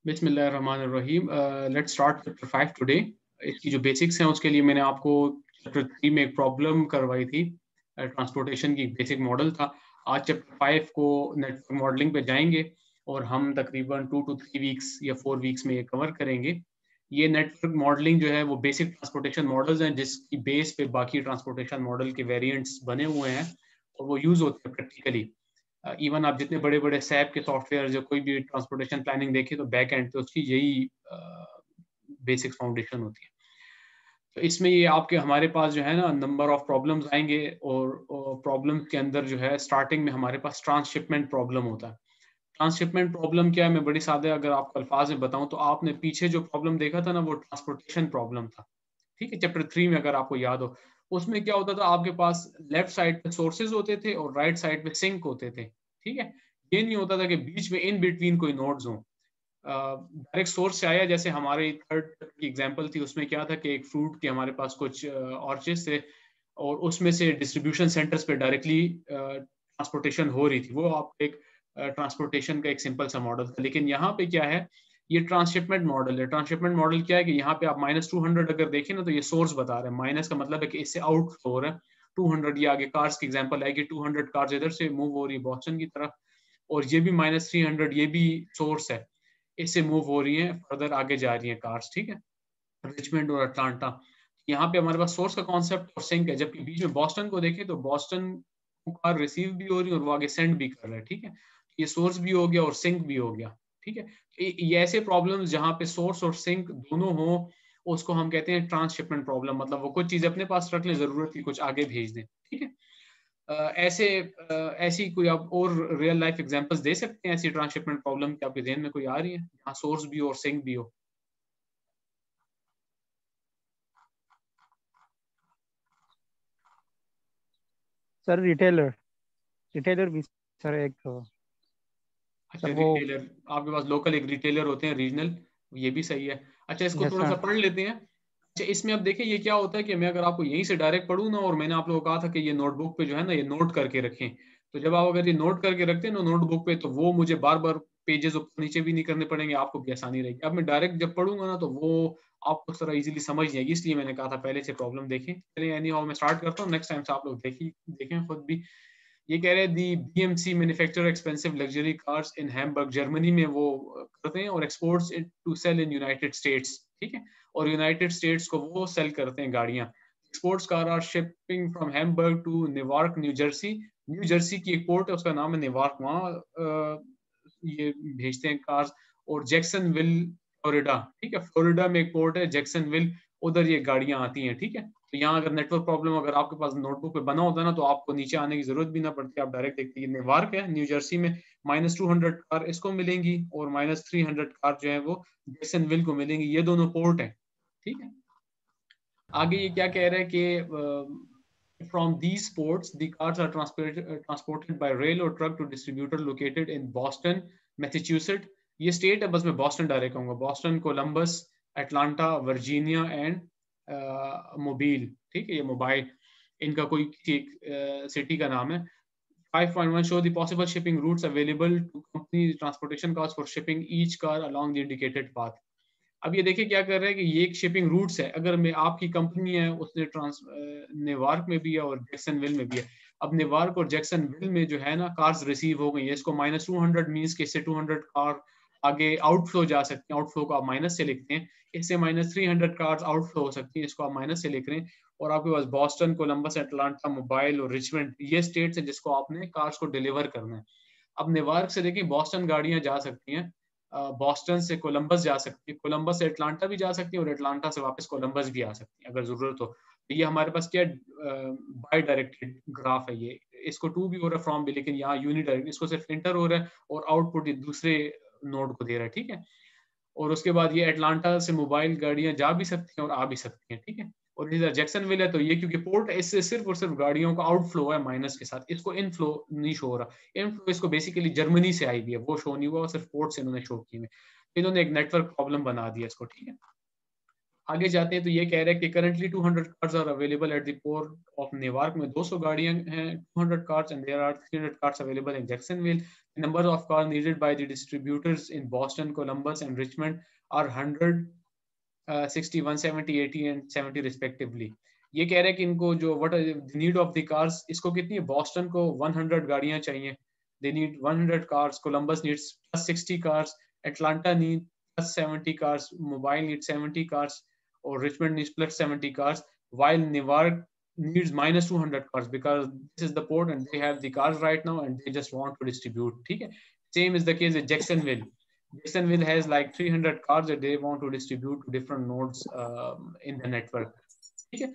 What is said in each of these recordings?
बिस्मिल्लाहिर्रहमानिर्रहीम। Let's start chapter 5 today. इसकी जो बेसिक्स हैं उसके लिए मैंने आपको चैप्टर 3 में एक प्रॉब्लम करवाई थी, ट्रांसपोर्टेशन की बेसिक मॉडल था। आज चैप्टर 5 को नेटवर्क मॉडलिंग पे जाएंगे और हम तकरीबन 2 to 3 वीक्स या 4 वीक्स में ये कवर करेंगे। ये नेटवर्क मॉडलिंग जो है वो बेसिक ट्रांसपोर्टेशन मॉडल्स हैं जिसकी बेस पे बाकी ट्रांसपोर्टेशन मॉडल के वेरिएंट्स बने हुए हैं और वो यूज़ होते हैं प्रैक्टिकली। इवन आप जितने बड़े बड़े सैप के सॉफ्टवेयर जो कोई भी ट्रांसपोर्टेशन प्लानिंग देखें तो बैक एंड पे उसकी यही बेसिक फाउंडेशन होती है। तो इसमें ये आपके हमारे पास जो है ना नंबर ऑफ प्रॉब्लम्स आएंगे और प्रॉब्लम के अंदर जो है स्टार्टिंग में हमारे पास ट्रांसशिपमेंट प्रॉब्लम होता है। ट्रांसशिपमेंट प्रॉब्लम क्या है, मैं बड़ी सादे अगर आपको अल्फाज में बताऊं तो आपने पीछे जो प्रॉब्लम देखा था ना वो ट्रांसपोर्टेशन प्रॉब्लम था, ठीक है। चैप्टर 3 में अगर आपको याद हो उसमें क्या होता था, आपके पास लेफ्ट साइड पे सोर्सेज होते थे और राइट साइड पे सिंक होते थे, ठीक है। ये नहीं होता था कि बीच में इन बिटवीन कोई नोड्स हो। डायरेक्ट सोर्स से आया, जैसे हमारे थर्ड की एग्जांपल थी उसमें क्या था कि एक फ्रूट के हमारे पास कुछ ऑर्चिड्स थे और उसमें से डिस्ट्रीब्यूशन सेंटर्स पे डायरेक्टली ट्रांसपोर्टेशन हो रही थी। वो आप एक ट्रांसपोर्टेशन का एक सिंपल सा मॉडल था। लेकिन यहाँ पे क्या है, ये ट्रांसशिपमेंट मॉडल है। ट्रांसशिपमेंट मॉडल क्या है कि यहाँ पे आप -200 अगर देखें ना तो ये सोर्स बता रहे हैं, माइनस का मतलब है कि इससे आउट हो रहा है 200। ये आगे कार्स की एग्जांपल आएगी, 200 कार्स इधर से मूव हो रही है बॉस्टन की तरफ और ये भी -300, ये भी सोर्स है, इससे मूव हो रही है फर्दर आगे जा रही है कार्स, ठीक है, रिचमंड और अटलांटा। यहाँ पे हमारे पास सोर्स का कॉन्सेप्ट और सिंक है, जबकि बीच में बॉस्टन को देखें तो बॉस्टन को कार रिसीव भी हो रही है और वो आगे सेंड भी कर रहा है, ठीक है। ये सोर्स भी हो गया और सिंक भी हो गया, ठीक है। ये ऐसे प्रॉब्लम्स जहाँ पे सोर्स और सिंक दोनों हो उसको हम कहते हैं ट्रांसशिपमेंट प्रॉब्लम। मतलब वो कुछ चीज अपने पास रख ले, जरूरत की कुछ आगे भेज दें, ठीक है। ऐसे ऐसी कोई आप और रियल लाइफ एग्जांपल्स दे सकते हैं ऐसी ट्रांसशिपमेंट प्रॉब्लम की आपके जहन में कोई आ रही है जहाँ सोर्स भी हो और सिंक भी हो? सर रिटेलर रिटेलर भी सर एक अच्छा, सर वो। रिटेलर। आपके पास लोकल एक रिटेलर होते हैं, रीजनल, ये भी सही है। अच्छा, इसको यस थोड़ा सा सर। पढ़ लेते हैं। अच्छा, इसमें अब देखिए ये क्या होता है कि मैं अगर आपको यहीं से डायरेक्ट पढ़ूँ ना, और मैंने आप लोगों को कहा था कि ये नोटबुक पे जो है ना ये नोट करके रखें, तो जब आप अगर ये नोट करके रखते हैं ना नोटबुक पे तो वो मुझे बार बार पेजेस ऊपर नीचे भी नहीं करने पड़ेंगे, आपको भी आसानी रहेगी। अब मैं डायरेक्ट जब पढ़ूंगा ना तो वो आपको थोड़ा इजीली समझ जाएगी, इसलिए मैंने कहा था पहले से प्रॉब्लम देखें। चलिए एनी हाउ मैं स्टार्ट करता हूँ, नेक्स्ट टाइम से आप लोग देखिए, देखें खुद भी। ये कह रहे हैं the BMC manufacture expensive luxury cars in Hamburg Germany में वो करते हैं और exports it to sell in United States, ठीक है। और यूनाइटेड स्टेट्स को वो सेल करते हैं गाड़ियां। Exports car are shipping from Hamburg to Newark New Jersey. New Jersey की एक पोर्ट है उसका नाम है नेवार्क, वहाँ ये भेजते हैं कार्स। और जैक्सनविल फ्लोरिडा, ठीक है, फ्लोरिडा में एक पोर्ट है जैक्सनविल, उधर ये गाड़ियां आती हैं, ठीक है। तो यहाँ अगर नेटवर्क प्रॉब्लम अगर आपके पास नोटबुक पे बना होता है ना तो आपको नीचे आने की जरूरत भी ना पड़ती, आप डायरेक्ट देखते हैं नेवार्क है न्यू जर्सी में, -200 कार इसको मिलेंगी और -300 कार जो है वो जैक्सनविल को मिलेंगी। ये दोनों पोर्ट है, ठीक है। आगे ये क्या कह रहा है कि from these ports the cars are transported by rail और truck to distributor located in Boston Massachusetts. ये स्टेट है, बस मैं बॉस्टन डायरेक्ट कहूंगा, Boston, Columbus, Atlanta, Virginia and Mobile, ठीक है। ये मोबाइल इनका कोई सिटी का नाम है। 5.1 show the possible shipping routes available to company transportation costs for shipping each car along the indicated path। अब ये देखिए क्या कर रहे हैं कि ये एक शिपिंग रूट्स है। अगर मैं आपकी कंपनी है उसने नेवार्क में भी है और जैक्सनविल में भी है। अब नेवार्क और जैक्सनविल में जो है ना कार्स रिसीव हो गई है, इसको -200 मीन्स के इससे 200 कार आगे आउटफ्लो जा सकती हैं, आउटफ्लो को आप माइनस से लिखते हैं। इससे -300 कार्स आउटफ्लो हो सकती हैं, इसको आप माइनस से लिख रहे हैं। और आपके पास बॉस्टन, कोलंबस, अटलांटा, मोबाइल और रिचमंड ये स्टेट्स हैं जिसको आपने कार्स को डिलीवर करना है। अब नेवार्क से देखिए बॉस्टन गाड़ियां जा सकती हैं, बॉस्टन से कोलंबस जा सकती है, कोलंबस से अटलांटा भी जा सकती है और अटलांटा से वापस कोलंबस भी आ सकती है अगर जरूरत हो। तो ये हमारे पास क्या बाई डायरेक्टेड ग्राफ है ये, इसको टू भी हो रहा है फ्रॉम भी, लेकिन यहाँ यूनिडायरेक्ट, इसको सिर्फ इंटर हो रहा है और आउटपुट ये दूसरे नोड को दे रहा है, ठीक है। और उसके बाद ये अटलांटा से मोबाइल गाड़ियां जा भी सकती हैं और आ भी सकती हैं, ठीक है। और इधर जैक्सनविल है तो ये क्योंकि पोर्ट है इससे सिर्फ और सिर्फ गाड़ियों का आउटफ्लो है माइनस के साथ, इसको इनफ्लो नहीं शो हो रहा। इनफ्लो इसको बेसिकली जर्मनी से आई भी है, वो शो नहीं हुआ, सिर्फ पोर्ट से इन्होंने शो किए। इन्होंने एक नेटवर्क प्रॉब्लम बना दिया इसको, ठीक है। आगे जाते हैं तो ये कह रहे हैं कि currently 200 cars are available at the port of Newark में 200 गाड़ियां हैं 200 cars and there are 300 cars available in Jacksonville. The number of cars needed by the distributors in Boston, Columbus, and Richmond are 100, 60, 170, 80 and 70 respectively. ये कह रहे हैं कि इनको जो what are the need of the cars, इसको कितनी है? बॉस्टन को 100 गाड़ियां चाहिए. They need 100 cars. Columbus needs plus 60 cars. Atlanta needs plus 70 cars. Mobile needs 70 cars. Or Richmond needs plus 70 cars. While Newark needs minus 200 cars because this is the port and they have the cars right now and they just want to distribute. ठीक है? Same is the case with Jacksonville. Jacksonville has like 300 cars that they want to distribute to different nodes in the network. ठीक है?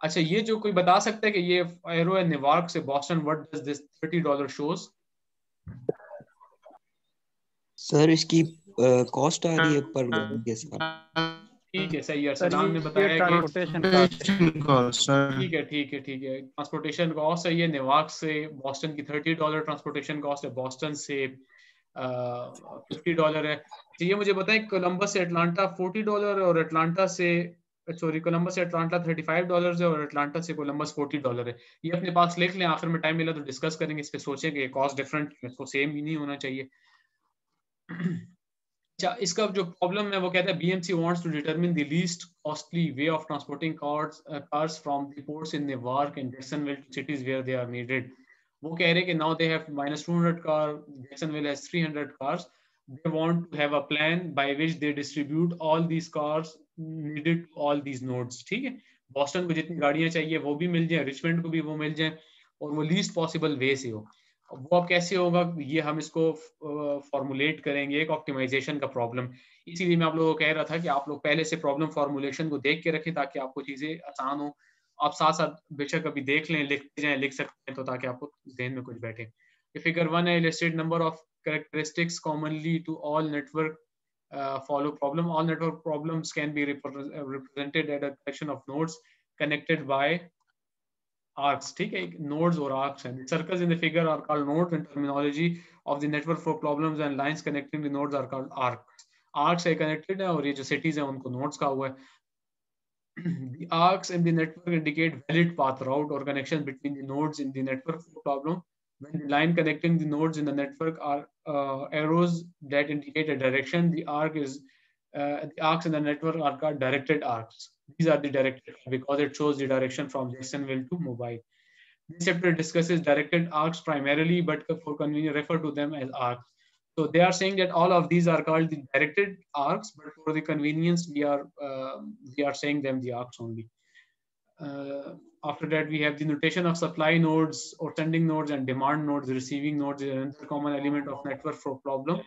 अच्छा, ये जो कोई बता सकता है कि ये एरो है न्यूयॉर्क से Boston, what does this $30 shows? Sir इसकी कॉस्ट आ रही है पर गाड़ी के साथ. ठीक है, सही है. सदाम ने बताया कि ठीक है ट्रांसपोर्टेशन कॉस्ट है ये न्यूयॉर्क से बॉस्टन की $30 ट्रांसपोर्टेशन कॉस्ट है, बॉस्टन से $50 है. तो ये मुझे बताएं कोलंबस से अटलांटा $40 और अटलांटा से कोलंबस से अटलांटा $35 है और अटलांटा से कोलंबस $40 है. ये अपने पास लिख लें, आखिर में टाइम मिला तो डिस्कस करेंगे, इस पे सोचेंगे कॉस्ट डिफरेंट इसको सेम ही नहीं होना चाहिए. अच्छा, इसका जो प्रॉब्लम है वो कहता है BMC wants to determine the least costly way of transporting cars from the ports in Newark and Jacksonville to cities where they are needed. वो कह रहे हैं कि now they have minus 200 cars, Jacksonville has 300 cars. They want to have a plan by which they distribute all these cars needed to all these nodes. ठीक है, Boston को जितनी गाड़ियां चाहिए वो भी मिल जाए, रिचमंड को भी वो मिल जाए और वो लीस्ट पॉसिबल वे से हो. वो अब कैसे होगा ये हम इसको फॉर्मुलेट करेंगे, एक ऑप्टिमाइजेशन का प्रॉब्लम. इसीलिए मैं आप लोगों को कह रहा था कि आप लोग पहले से प्रॉब्लम फॉर्मुलेशन को देख के रखें ताकि आपको चीजें आसान हो. आप साथ साथ बेशक अभी देख लें, लिखते जाएं, लिख सकते हैं तो ताकि आपको ज़हन में कुछ बैठे. फिगर 1 है listed number of characteristics commonly to all network follow problem. All network problems can be represented as a collection of nodes connected by arcs. ठीक है, nodes और arcs हैं. The circles in the figure are called nodes and terminology of the network for problems and lines connecting the nodes are called arcs. Arcs है connected है और ये जो cities हैं उनको nodes का हुआ है. The arcs in the network indicate valid path, route or connection between the nodes in the network for problem. When the line connecting the nodes in the network are arrows that indicate a direction, the arcs in the network are called directed arcs. These are the directed because it shows the direction from Jacksonville to Mobile. This chapter discusses directed arcs primarily, but for convenience refer to them as arcs. So they are saying that all of these are called the directed arcs, but for the convenience we are saying them the arcs only. After that, we have the notation of supply nodes or sending nodes and demand nodes. Receiving nodes is another common element of network for problem.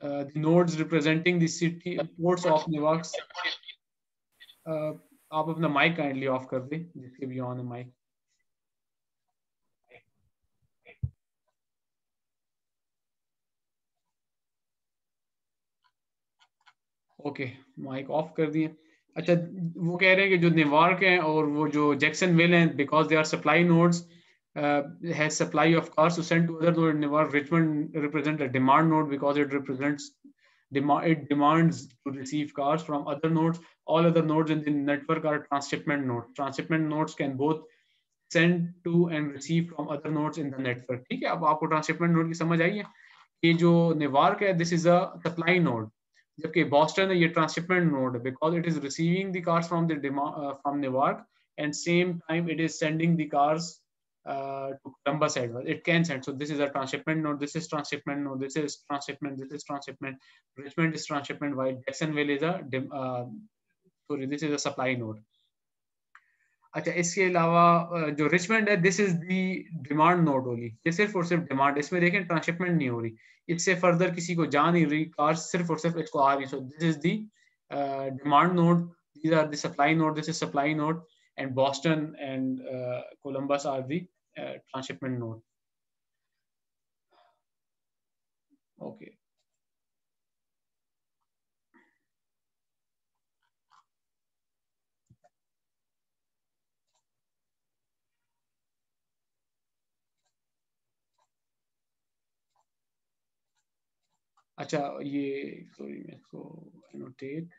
The nodes representing the city ports of Newark. आप अपना mic kindly off कर दें, जिसके भी on है mic. Okay, mic off कर दिए. अच्छा, वो कह रहे हैं कि जो न्यूयॉर्क है और वो जो जैक्सनविल हैं, because they are supply nodes, has supply of cars to send to other node. New York Richmond represent a demand node because it represents it demands to receive cars from other nodes. All other nodes in the network are transshipment nodes. Transshipment nodes can both send to and receive from other nodes in the network. ठीक है, अब आपको transshipment node की समझ आई है. ये जो New York है, this is a supply node, जबकि बॉस्टन है ये ट्रांसशिपमेंट नोड है because it is receiving the cars from from New York and same time it is sending the cars to Columbus as well. It can send. So this is a transshipment node. This is transshipment node. This is transshipment. This is transshipment. Richmond is transshipment. While Jacksonville is this is a supply node. अच्छा, इसके अलावा जो Richmond है, this is the demand node only. ये सिर्फ और सिर्फ demand, इसमें देखें ट्रांसशिपमेंट नहीं हो रही, इससे फर्दर किसी को जा नहीं रही, कार सिर्फ और सिर्फ इसको आ रही. So this is the demand node. These are the supply node. This is supply node, and Boston and Columbus are the transshipment node. Okay. अच्छा, ये सॉरी मैं इसको एनोटेट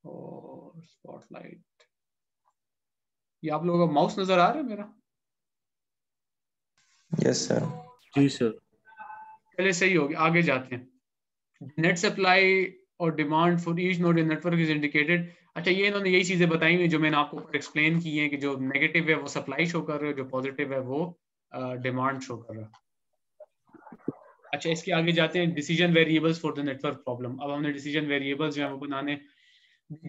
और स्पॉटलाइट. ये आप लोगों का माउस नजर आ रहा है मेरा? Yes sir. जी सर। पहले सही होगी, आगे जाते हैं। नेट सप्लाई और demand for each node in network is indicated. अच्छा, ये इन्होंने यही चीजें बताई हुई जो मैंने आपको एक्सप्लेन की हैं कि जो नेगेटिव है वो सप्लाई शो कर रहा है, जो पॉजिटिव है वो डिमांड शो कर रहा है। अच्छा, इसके आगे जाते हैं, decision variables for the network problem. अब हमने डिसीजन वेरिएबल्स जो है वो बनाने।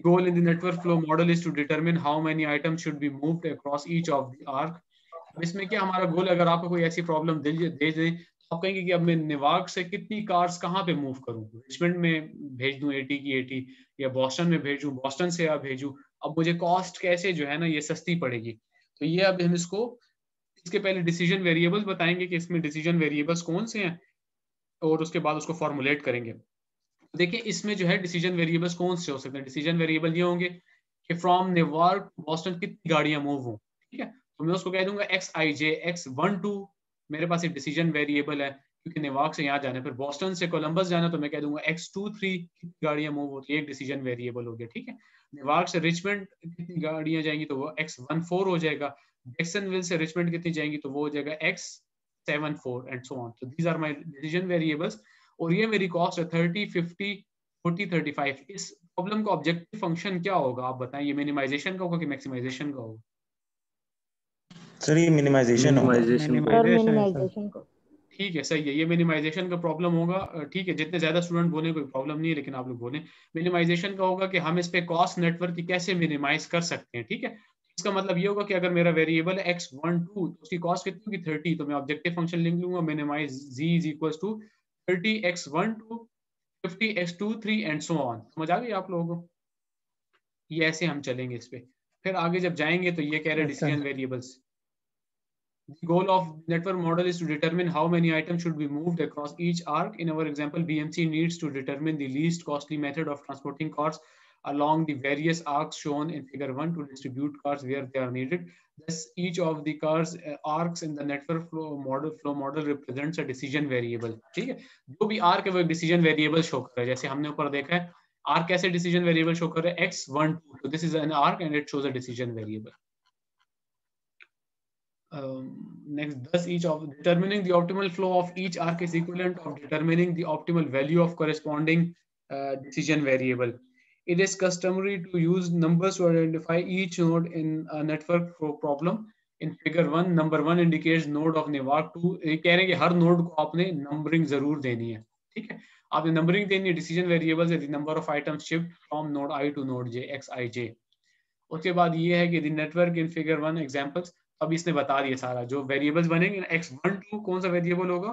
Goal in the network flow model is to determine how many items should be moved across each of the arc. अब इसमें क्या हमारा गोल, अगर आपको कोई ऐसी प्रॉब्लम दे दे तो आप कहेंगे कि अब मैं नेवार्क से कितनी कार्स कहाँ पे मूव करूँ, रिचमंड में भेज दूं 80 की 80, या बॉस्टन में भेजूं, बॉस्टन से या भेजूं, अब मुझे कॉस्ट कैसे जो है ना ये सस्ती पड़ेगी। तो ये अब हम इसको, इसके पहले डिसीजन वेरिएबल्स बताएंगे कि इसमें डिसीजन वेरिएबल्स कौन से हैं, और उसके बाद उसको फॉर्मुलेट करेंगे। देखिए इसमें जो है डिसीजन वेरिएबल्स कौन से हो सकते हैं। डिसीजन वेरिएबल ये होंगे कि फ्रॉम नेवार्क बॉस्टन कितनी गाड़ियां मूव हों, ठीक है। तो मैं उसको कह दूंगा XIJ X12, मेरे पास एक डिसीजन वेरिएबल है, क्योंकि नेवार्क से यहाँ जाना है। फिर बॉस्टन से कोलंबस जाना, तो मैं कह दूंगा X23 कितनी गाड़ियां मूव होती है, एक डिसीजन वेरिएबल हो गया, ठीक है। नेवार्क से रिचमंड कितनी गाड़ियां जाएंगी, तो वो X14 हो जाएगा। जैक्सनविल से रिचमंड कितनी जाएंगी, तो वो हो जाएगा X74 एंड सो ऑन। तो these are my decision variables, और ये मेरी कॉस्ट है 30, 50, 40, 35। इस प्रॉब्लम का ऑब्जेक्टिव फंक्शन क्या होगा आप बताएं, ये मिनिमाइजेशन का होगा कि मैक्सिमाइजेशन का होगा? सर ये मिनिमाइजेशन होगा। मिनिमाइजेशन को। ठीक है, सही है, ये मिनिमाइजेशन का प्रॉब्लम होगा। ठीक है, जितने ज्यादा स्टूडेंट बोले कोई प्रॉब्लम नहीं है, लेकिन आप लोग बोले मिनिमाइजेशन का होगा कि हम इस पे कॉस्ट नेटवर्क की कैसे मिनिमाइज कर सकते हैं, ठीक है। इसका मतलब ये होगा कि अगर मेरा वेरिएबल है X12 तो उसकी कॉस्ट कितनी होगी 30, तो मैं ऑब्जेक्टिव फंक्शन लिख लूंगा minimize z is equal to 30 X12 50 X23 and so on. समझ आ गई आप लोगों को? ये ऐसे हम चलेंगे इस पे। फिर आगे जब जाएंगे तो ये कह रहे हैं decision variables. The goal of network model is to determine how many items should be moved across each arc. In our example, BMC needs to determine the least costly method of transporting cars along the various arcs shown in figure 1 to distribute cars where they are needed. Thus, each of the cars arcs in the network flow model represents a decision variable. ठीक है, जो भी arc है वो एक decision variable show कर रहा है। जैसे हमने ऊपर देखा है arc कैसे decision variable show कर रहा है, X12, so this is an arc and it shows a decision variable. Next, thus each of determining the optimal flow of each arc is equivalent of determining the optimal value of corresponding decision variable. It is customary to use numbers to identify each node in a network flow problem. In figure 1, number 1 indicates node of Newark 2. ये कह रहे हैं कि हर node को आपने numbering जरूर देनी है, ठीक है। आपने नंबरिंग देनी है, डिसीजन वेरिएबल्स है the number of items shift from node I to node J XIJ। उसके बाद ये है कि the network in figure 1 examples. अब इसने बता दिया सारा जो वेरिएबल्स बनेंगे। X12 कौन सा वेरिएबल होगा,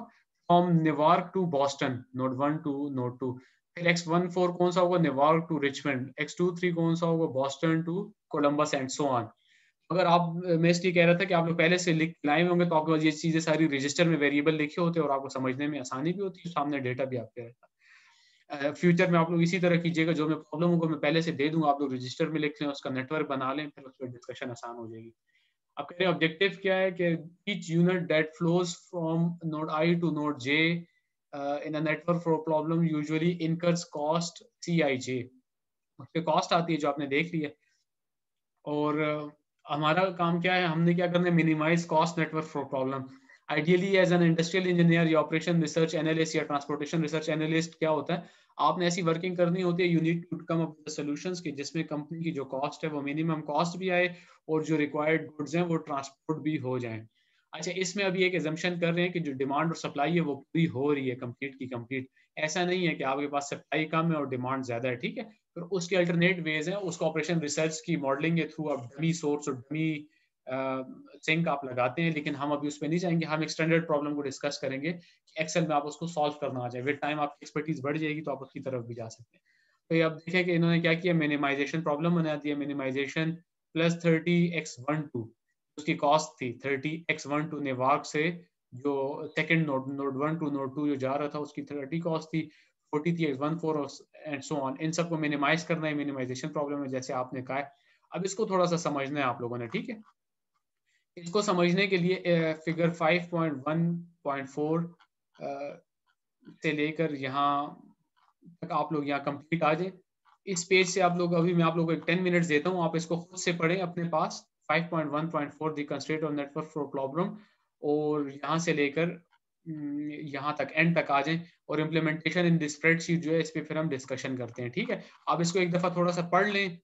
from Newark to Boston node 1 to node 2। फिर X14 कौन सा होगा, नेवार्क टू रिचमंड। X23 कौन सा होगा, Boston to Columbus and so on. अगर आप, मैं इसलिए कह रहा था कि आप लोग पहले से लिख लाए होंगे तो आपके पास ये चीजें सारी रजिस्टर में वेरिएबल लिखे होते और आपको समझने में आसानी भी होती है, सामने डेटा भी आपके रहता। फ्यूचर में आप लोग इसी तरह कीजिएगा, जो मैं प्रॉब्लम होगा मैं पहले से दे दूंगा, आप लोग रजिस्टर में लिख लें, उसका नेटवर्क बना लें, फिर उस पर डिस्कशन आसान हो जाएगी। अब कह रहे हैं ऑब्जेक्टिव क्या है कि each unit that flows from node I to node J in a network flow problem usually incurs cost Cij। उसपे कॉस्ट आती है जो आपने देख लिया। और हमारा काम क्या है, हमने क्या करना है, minimize cost network flow problem. Ideally as an industrial engineer या ऑपरेशन रिसर्च एनालिस्ट या ट्रांसपोर्टेशन रिसर्च एनालिस्ट क्या होता है, आपने ऐसी वर्किंग करनी होती है, you need to come up with solutions की जिसमें कंपनी की जो कॉस्ट है वो मिनिमम कॉस्ट भी आए और जो रिक्वायर्ड गुड्स हैं वो ट्रांसपोर्ट भी हो जाएं। अच्छा, इसमें अभी एक एजम्पशन कर रहे हैं कि जो डिमांड और सप्लाई है वो पूरी हो रही है, कंप्लीट की कंप्लीट। ऐसा नहीं है कि आपके पास सप्लाई कम है और डिमांड ज्यादा है, ठीक है। फिर उसके अल्टरनेट वेज हैं, उसको ऑपरेशन रिसर्च की मॉडलिंग के थ्रू आप डमी सोर्स और डमी सिंक आप लगाते हैं, लेकिन हम अभी उस पर नहीं जाएंगे। हम एक स्टैंडर्ड प्रॉब्लम को डिस्कस करेंगे कि एक्सेल में आप उसको सॉल्व करना आ जाए। विद टाइम आपकी एक्सपर्टीज बढ़ जाएगी तो आप उसकी तरफ भी जा सकते हैं। तो ये आप देखें कि इन्होंने क्या किया, मिनिमाइजेशन प्रॉब्लम बना दिया। मिनिमाइजेशन प्लस 30x12 उसकी कॉस्ट थी 30x12 नेवार्क से जो सेकंड नोड 1 टू नोड 2 जो जा रहा था उसकी 30 कॉस्ट थी, 40 थी X14 एंड सो ऑन। इन सबको मिनिमाइज करना है, मिनिमाइजेशन प्रॉब्लम है जैसे आपने कहा है। अब इसको थोड़ा सा समझना है आप लोगों ने, ठीक है। इसको समझने के लिए फिगर 5.1.4 से लेकर यहाँ तक आप लोग यहाँ कंप्लीट आ जाए। इस पेज से आप लोग, अभी मैं आप लोगों को 10 मिनट्स देता हूँ, आप इसको खुद से पढ़ें अपने पास। 5.1.4 the constraint of network flow problem, और यहाँ से लेकर यहाँ तक एंड तक आ जाएं और इम्प्लीमेंटेशन इन द स्प्रेडशीट जो है इस पे फिर हम डिस्कशन करते हैं। ठीक है, आप इसको एक दफा थोड़ा सा पढ़ लें,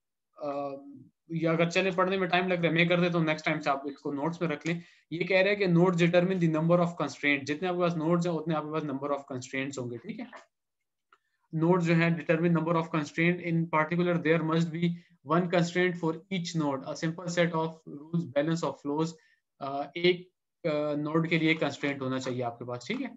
या अगर चले पढ़ने में टाइम लग रहा है मैं कर देता हूँ नेक्स्ट टाइम से, आप इसको नोट्स में रख लें। ये कह रहा है कि notes determine the number of constraint, जितने आपके पास नोट्स हैं उतने आपके पास नंबर ऑफ कंस्ट्रेंट्स होंगे। ठीक है, नोड्स जो है determine number of constraint, in particular there must be one constraint for each node, a simple set of rules balance of flows, एक नोड के लिए एक कंस्ट्रेंट होना चाहिए आपके पास। ठीक है,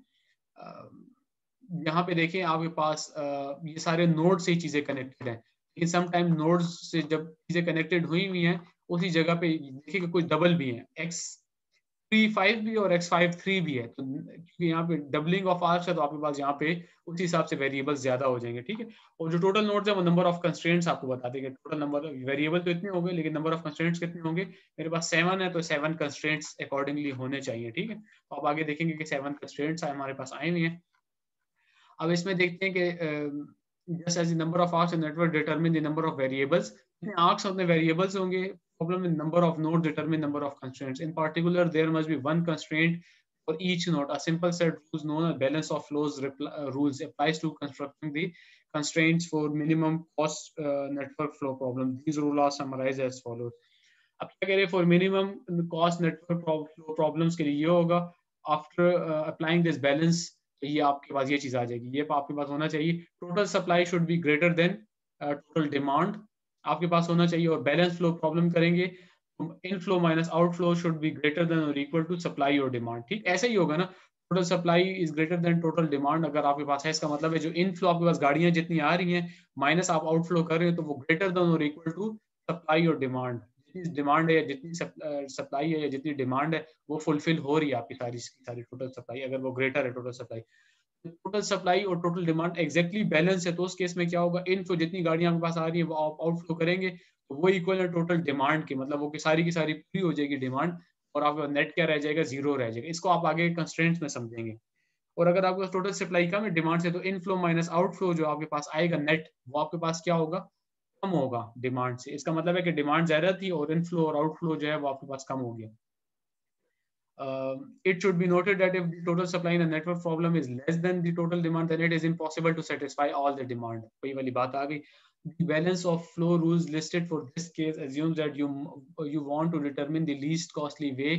यहाँ पे देखें आपके पास ये सारे नोड से ही चीजें कनेक्टेड हैं, लेकिन सम टाइम नोड्स से जब चीजें कनेक्टेड हुई हुई हैं उसी जगह पे देखिए कि कुछ डबल भी हैं, x3 5 भी और x5 3 भी है, तो क्योंकि यहाँ पे डबलिंग ऑफ आर्क्स है तो आपके पास यहाँ पे उसी हिसाब से वेरिएबल्स ज्यादा हो जाएंगे। ठीक है, और जो टोटल नोड्स है वो नंबर ऑफ कंस्ट्रेंट्स आपको बता देंगे, टोटल नंबर वेरिएबल तो इतने होंगे लेकिन नंबर ऑफ कंस्ट्रेंट्स कितने होंगे, मेरे पास 7 है तो 7 कंस्ट्रेंट्स अकॉर्डिंगली होने चाहिए। ठीक है, तो आप आगे देखेंगे कि 7 कंस्ट्रेंट्स हमारे पास आए हुए हैं। अब इसमें देखते हैं कि just as the number of arcs in network determine the number of variables, जितने आर्क्स उतने वेरिएबल्स होंगे, problem in number of nodes determine number of constraints. In particular, there must be one constraint for each node. A simple set rules known as balance of flows rules applies to constructing the constraints for minimum cost network flow problem. These rules are summarized as follows. अब क्या कह रहे हैं, for minimum cost network flow problems के लिए ये होगा, after applying this balance, ये आपके पास ये चीज आ जाएगी, ये आपके पास होना चाहिए total supply should be greater than total demand आपके पास होना चाहिए, और बैलेंस फ्लो प्रॉब्लम करेंगे, inflow minus outflow should be greater than और इक्वल टू सप्लाई और डिमांड। ठीक, ऐसे ही होगा ना, total supply is greater than total demand अगर आपके पास है, इसका मतलब है जो इनफ्लो आपके पास गाड़ियां जितनी आ रही हैं माइनस आप आउटफ्लो कर रहे हो तो वो ग्रेटर देन और इक्वल टू सप्लाई और डिमांड, जितनी डिमांड है या जितनी सप्लाई है या जितनी डिमांड है वो फुलफिल हो रही है आपकी सारी टोटल सप्लाई, अगर वो ग्रेटर है टोटल सप्लाई, टोटल सप्लाई और टोटल डिमांड एग्जैक्टली बैलेंस है तो उस केस में क्या होगा, इनफ्लो जितनी गाड़ियां आपके पास आ रही है वो आप आउटफ्लो करेंगे तो वो इक्वल है टोटल डिमांड के, मतलब वो की सारी पूरी हो जाएगी डिमांड, और आपका नेट क्या रह जाएगा, जीरो रह जाएगा। इसको आप आगे कंस्ट्रेंट्स में समझेंगे। और अगर आपको टोटल सप्लाई कम है डिमांड से तो इनफ्लो माइनस आउटफ्लो जो आपके पास आएगा नेट, वो आपके पास क्या होगा, कम होगा डिमांड से। इसका मतलब है कि डिमांड ज्यादा थी और इनफ्लो और आउटफ्लो जो है वो आपके पास कम हो गया। It should be noted that if the total supply in a network problem is less than the total demand, then it is impossible to satisfy all the demand. वही वाली बात आ गई। The balance of flow rules listed for this case assumes that you want to determine the least costly way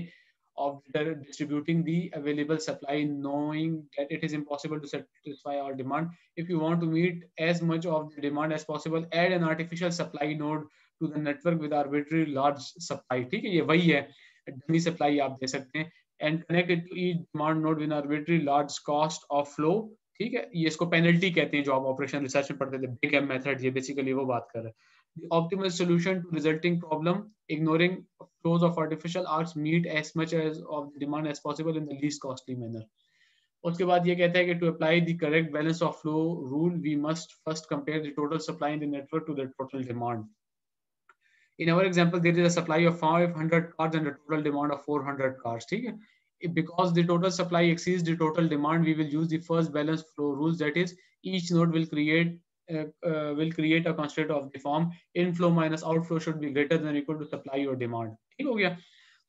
of distributing the available supply, knowing that it is impossible to satisfy all demand. If you want to meet as much of the demand as possible, add an artificial supply node to the network with arbitrary large supply. ठीक है, ये वही है, dummy supply आप दे सकते हैं, and connected to each demand node with arbitrary large cost of flow. ठीक है, ये इसको पेनल्टी कहते हैं जो आप ऑपरेशन रिसर्च में पढ़ते थे, बिग एम मेथड, ये बेसिकली वो बात कर रहे हैं। The optimal solution to resulting problem, ignoring flows of artificial arcs, meet as much as of the demand as possible in the least costly manner. उसके बाद ये कहता है कि to apply the correct balance of flow rule, we must first compare the total supply in the network to the total demand. In our example, there is a supply of 500 cars and a total demand of 400 cars. ठीक है, because the total supply exceeds the total demand, we will use the first balance flow rules. That is, each node will create a constraint of the form inflow minus outflow should be greater than or equal to supply or demand. ठीक हो गया।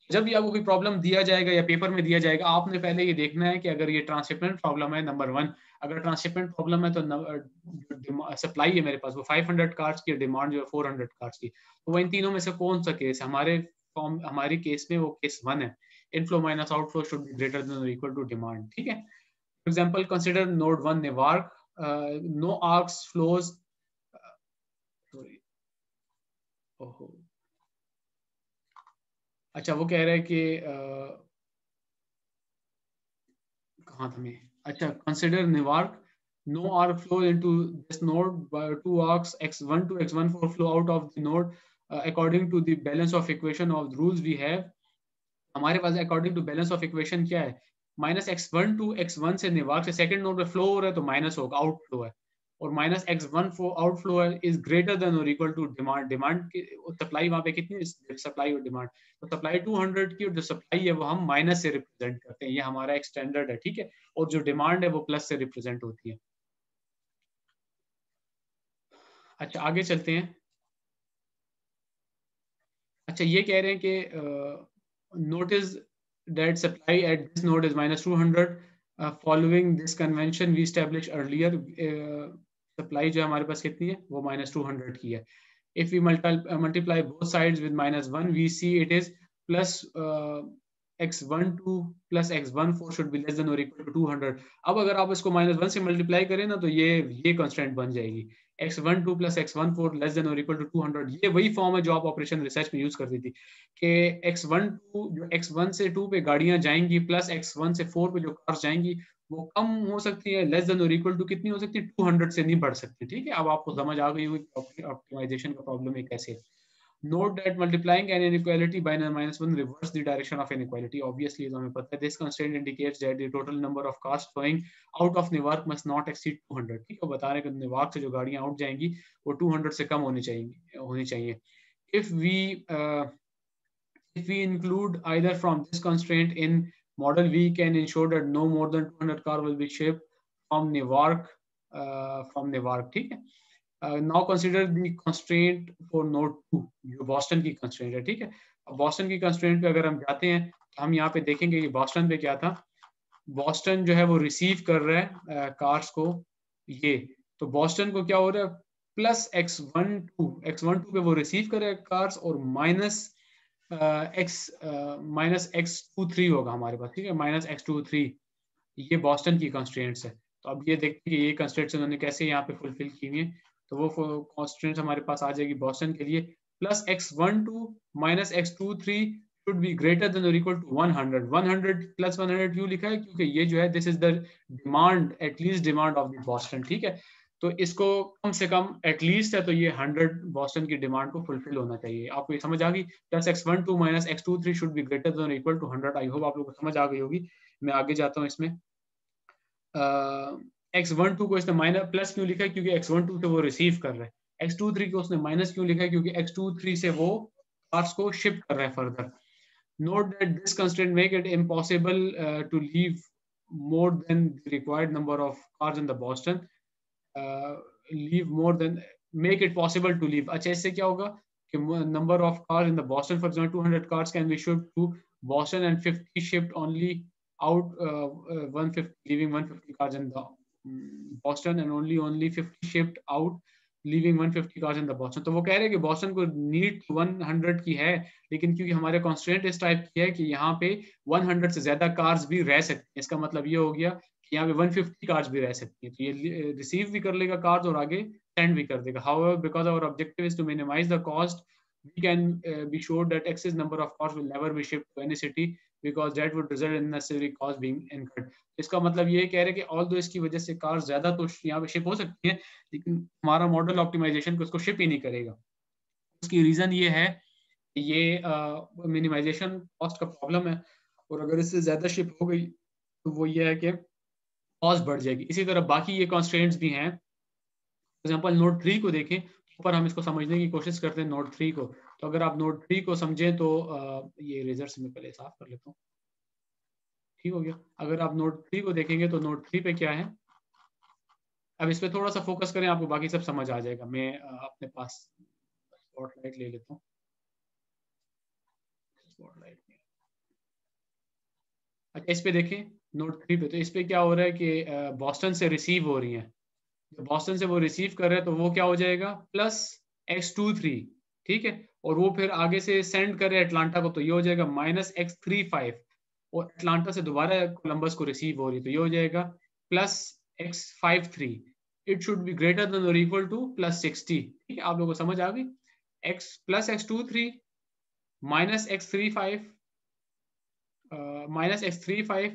जब भी आपको कोई problem दिया जाएगा या पेपर में दिया जाएगा, आपने पहले ये देखना है कि अगर ये ट्रांसशिपमेंट प्रॉब्लम है, नंबर 1, अगर ट्रांसशिपमेंट प्रॉब्लम है तो सप्लाई है मेरे पास वो 500 कार्ड्स की, डिमांड जो है 400 कार्ड्स की, तो वो इन तीनों में से कौन सा केस है, हमारे केस में वो केस 1 है, inflow minus outflow should be greater than और इक्वल टू डिमांड। ठीक है, for example consider node 1 Newark, no arcs flows, अच्छा वो कह रहा है कि कहाँ था मैं, अच्छा consider Newark, no arc flow into this node by 2 arcs x1 to x14 flow out of the node according to the balance of equation of the rules we have. हमारे पास according to balance of equation क्या है, minus x1 to x1 से Newark से second node पे flow हो रहा है तो माइनस होगा, आउटफ्लो है, और माइनस x1 आउटफ्लो है इज ग्रेटर देन और इक्वल टू डिमांड, डिमांड की सप्लाई वहां पे कितनी सप्लाई और डिमांड, तो सप्लाई 200 की और जो सप्लाई है वो हम माइनस से रिप्रेजेंट करते हैं, ये हमारा एक स्टैंडर्ड है। ठीक है, और जो डिमांड है वो प्लस से रिप्रेजेंट होती है। अच्छा आगे चलते हैं। अच्छा ये कह रहे हैं कि notice that supply at this node is minus 200, following this convention we establish earlier, supply जो हमारे पास कितनी है वो -200 की है. If we multiply both sides with -1, we see it is plus x12 plus x14 should be less than or equal to 200. अब अगर आप इसको -1 से मल्टीप्लाई करें ना तो ये कंस्ट्रेंट बन जाएगी, x12 plus x14 less than or equal to 200. ये वही फॉर्म है जो आप ऑपरेशन रिसर्च में यूज करती थी कि x12 जो x1 से 2 पे गाड़ियां जाएंगी प्लस x1 से 4 पे जो कार्स जाएंगी वो कम हो सकती है, लेस देन और इक्वल टू कितनी हो सकती है, 200 से नहीं बढ़ सकती. ठीक है, अब आपको समझ आ गई होगी ऑप्टिमाइजेशन का प्रॉब्लम है कैसे. Note that multiplying an inequality by -1 reverses the direction of inequality. Obviously, ये तो हमें पता है. This constraint indicates that the total number of cars flowing out of Newark must not exceed 200. ठीक है, बता रहे हैं कि नेवार्क से जो गाड़ियां आउट जाएंगी वो 200 से कम होनी चाहिए. If we include either from this constraint in model, we can ensure that no more than 200 car will be shipped from Newark. ठीक है. Now consider the constraint for node 2, जो बॉस्टन की constraint है. ठीक है, अब बॉस्टन की constraint पे अगर हम जाते हैं तो हम यहाँ पे देखेंगे कि बॉस्टन पे क्या था. बॉस्टन जो है वो रिसीव कर रहा है कार्स को, ये तो बॉस्टन को क्या हो रहा है, प्लस x12 पे वो रिसीव कर रहा है कार्स और माइनस x23 होगा हमारे पास. ठीक है, -x23 ये बॉस्टन की कंस्ट्रेंट्स है. तो अब ये देखते हैं कि ये कंस्ट्रेंट्स उन्होंने कैसे यहाँ पे फुलफिल की हुई है. तो वो कंस्ट्रेंट्स हमारे पास आ जाएगी बॉस्टन के लिए, plus x12 minus x23 should be greater than or equal to 100. 100 plus 100 क्यों लिखा है, क्योंकि ये जो है this is the demand, at least demand of the Boston. ठीक है, तो इसको कम से कम एटलीस्ट है तो ये 100 बॉस्टन की डिमांड को फुलफिल होना चाहिए. आपको ये समझ आ गई. Plus x12 minus x23 should be greater than और इक्वल टू 100. आई होप आप लोगों को समझ आ गई होगी. मैं आगे जाता हूँ इसमें. x12 को इसने माइनस प्लस क्यों लिखा है, क्योंकि x12 से वो रिसीव कर रहा है. x23 को उसने माइनस क्यों लिखा है, क्योंकि x23 से वो कार्स को शिफ्ट कर रहा है further. Note that this constraint make it impossible to leave more than the required number of cars in the Boston. Make it possible to leave. अच्छा, इससे क्या होगा कि number of cars in the Boston, for example, 200 cars can be shipped to Boston and 50 shipped only out, 150 leaving 150 cars in the Boston and only 50 shipped out leaving 150 cars in the Boston. तो वो कह रहे हैं कि Boston को need 100 की है, लेकिन क्योंकि हमारे कॉन्स्ट्रेंट इस टाइप की है कि यहाँ पे 100 से ज्यादा कार्स भी रह सकती हैं. इसका मतलब ये हो गया कि यहाँ पे 150 कार्स भी रह सकती हैं. तो ये रिसीव भी कर लेगा कार्स और आगे सेंड भी कर देगा. However, because our objective is to minimize the cost, we can be sure that excess number of cars will never be shipped to any city because that would result in unnecessary cost being incurred. इसका मतलब ये कह रहे हैं कि although इसकी वजह से कार्स ज्यादा तो यहाँ पे शिप हो सकती हैं, लेकिन हमारा मॉडल ऑप्टिमाइजेशन को इसको शिप ही नहीं करेगा. उसकी रीजन ये है कि ये मिनिमाइजेशन कॉस्ट का प्रॉब्लम है, और अगर इससे ज्यादा शिप हो गई तो वो ये है कि कॉस्ट बढ़ जाएगी. इसी तरह बाकी ये कॉन्स्ट्रेंट्स भी हैं. फॉर एग्जांपल नोड 3 को देखें, ऊपर हम इसको समझने की कोशिश करते हैं नोड 3 को. तो अगर आप नोड 3 को समझें तो ये इरेजर से मैं पहले साफ कर लेता हूँ. ठीक हो गया. अगर आप नोड 3 को देखेंगे तो नोड 3 पे क्या है, अब इस पे थोड़ा सा फोकस करें, आपको बाकी सब समझ आ जाएगा. मैं अपने पास स्पॉटलाइट ले लेता हूँ. अच्छा, इस पे देखें नोड 3 पे, तो इस पे क्या हो रहा है कि बॉस्टन से रिसीव हो रही हैं. जब बॉस्टन से वो रिसीव कर रहे हैं तो वो क्या हो जाएगा, प्लस x23. ठीक है, और वो फिर आगे से सेंड करे अटलांटा को, तो ये हो जाएगा माइनस x35. और अटलांटा से दोबारा कोलंबस को रिसीव हो रही, तो ये हो जाएगा plus x53. It should be greater than और इक्वल टू प्लस 60. ठीक है, आप लोगों को समझ आ गई. x plus x23 minus x35 minus x35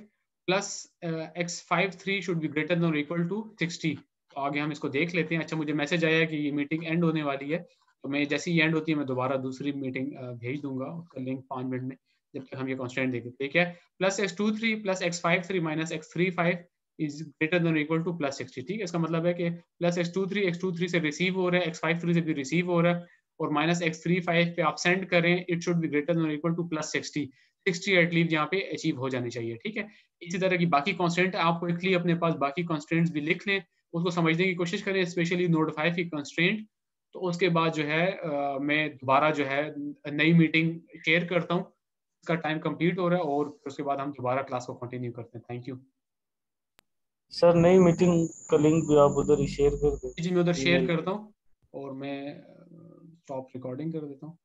plus x53 should be greater than और इक्वल टू 60. तो आगे हम इसको देख लेते हैं. अच्छा, मुझे मैसेज आया है कि ये मीटिंग एंड होने वाली है, तो मैं जैसे ही एंड होती है मैं दोबारा दूसरी मीटिंग भेज दूंगा, उसका लिंक 5 मिनट में, जब तक हम ये कॉन्स्टेंट देखें. ठीक है, plus x23 plus x53 minus x35 is greater than equal two plus 60. ठीक है, इसका मतलब है कि प्लस x23 से रिसीव हो रहा है, x53 से भी रिसीव हो रहा है, और माइनस x35 पे आप सेंड करें, it should be greater than equal two plus 60 at least यहाँ पे अचीव हो जानी चाहिए. ठीक है, इसी तरह की बाकी कॉन्स्टेंट आप क्विकली अपने पास बाकी कॉन्स्टेंट्स भी लिख लें, उसको समझने की कोशिश करें, स्पेशली नोड 5 की कंस्ट्रेंट. तो उसके बाद जो है मैं दोबारा जो है नई मीटिंग शेयर करता हूँ. इसका टाइम कंप्लीट हो रहा है और उसके बाद हम दोबारा क्लास को कंटिन्यू करते हैं. Thank you. सर नई मीटिंग का लिंक भी आप उधर ही शेयर कर दो। जी मैं उधर शेयर email करता हूँ और मैं स्टॉप रिकॉर्डिंग कर देता हूँ।